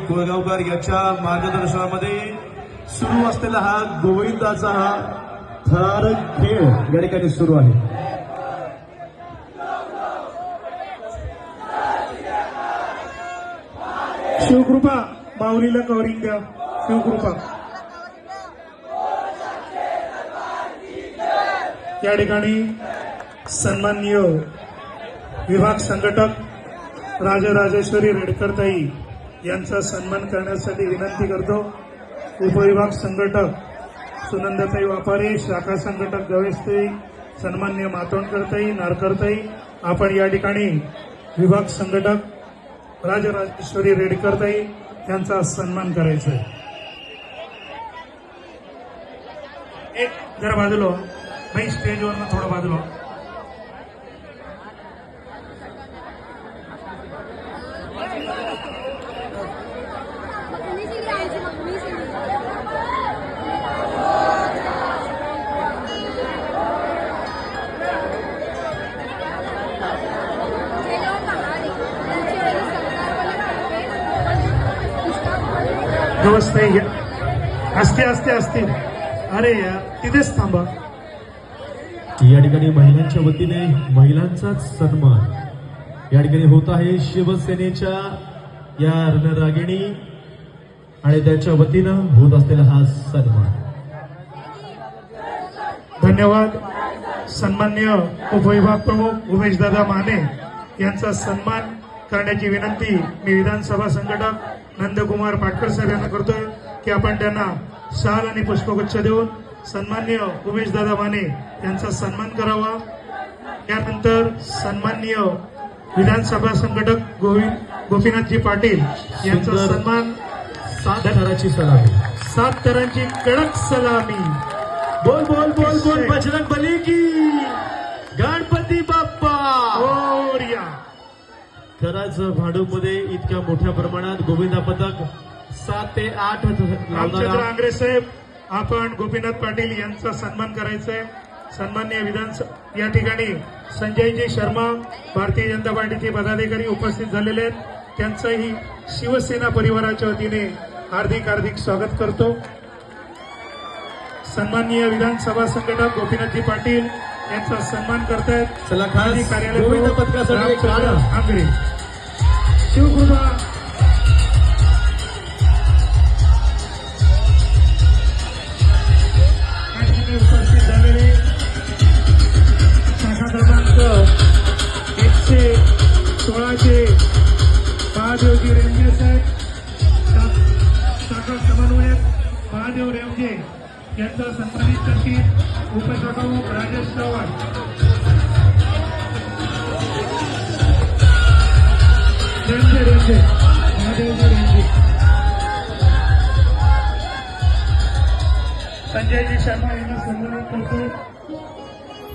कोळगावकर याच्या मार्गदर्शनामध्ये सुरू असलेला हा गोविंदाचा हा थरारक खेळ या ठिकाणी सुरू आहे. शिवकृपा माऊलीला कवरिंग द्या. शिवकृपा या ठिकाणी सन्माननीय विभाग संघटक राजराजेश्वरी रेडकरताई यांचा सन्मान करण्यासाठी विनंती करतो. उपविभाग संघटक सुनंदाताई वापारे, शाखा संघटक गवेशताई, सन्माननीय मातोंडकरताई, नारकरताई, आपण या ठिकाणी विभाग संघटक राजराजेश्वरी रेडकरताई यांचा सन्मान करायचा आहे. एक जरा बाजूला भाई, स्टेजवरनं थोडं बाजूला. व्यवस्था असते असते असते. अरे यार, तिथेच थांबा. या ठिकाणी महिलांच्या वतीने महिलांचाच सन्मान या ठिकाणी होत आहे. शिवसेनेच्या या रणरागिणी आणि त्याच्या वतीनं होत असलेला हा सन्मान. धन्यवाद. सन्माननीय उपविभाग प्रमुख उमेशदादा माने यांचा सन्मान करण्याची विनंती मी विधानसभा संघटक नंदकुमार पाटकर साहेब यांना करतोय की आपण त्यांना शाल आणि पुष्पगुच्छ देऊन सन्माननीय उमेशदादा माने यांचा सन्मान करावा. त्यानंतर सन्माननीय विधानसभा संघटक गोपीनाथजी पाटील यांचा सुंदर सन्मान. 7 थराची सलामी. 7 थरांची कडक सलामी. बोल बोल बोल बोल बजरंग बली की गणपती बाप्पा मोरया. खरंच भांडूपमध्ये इतक्या मोठ्या प्रमाणात गोविंदा पथक 7 ते 8 रामचंद्र आंग्रे साहेब, आपण गोपीनाथ पाटील यांचा सन्मान करायचा आहे. सन्माननीय या ठिकाणी संजयजी शर्मा भारतीय जनता पार्टीचे पदाधिकारी उपस्थित झालेले आहेत. त्यांचंही शिवसेना परिवाराच्या वतीने हार्दिक हार्दिक स्वागत करतो. सन्माननीय विधानसभा संघटक गोपीनाथजी पाटील यांचा सन्मान करतायत. चला खास गोविंदा पथकासाठी एक गाणं. आंग्रे. शिवकृपा उपस्थित झालेले शाखा क्रमांक 116 महादेवजी रेमजे साहेब, शाखा समन्वयक महादेव रेमजे यांचा सन्मानित करतील उपशाखा राजेश चव्हाण. रेमजे महादेवजी रेमजे. संजयजी शर्मा यांना सन्मानित करतो.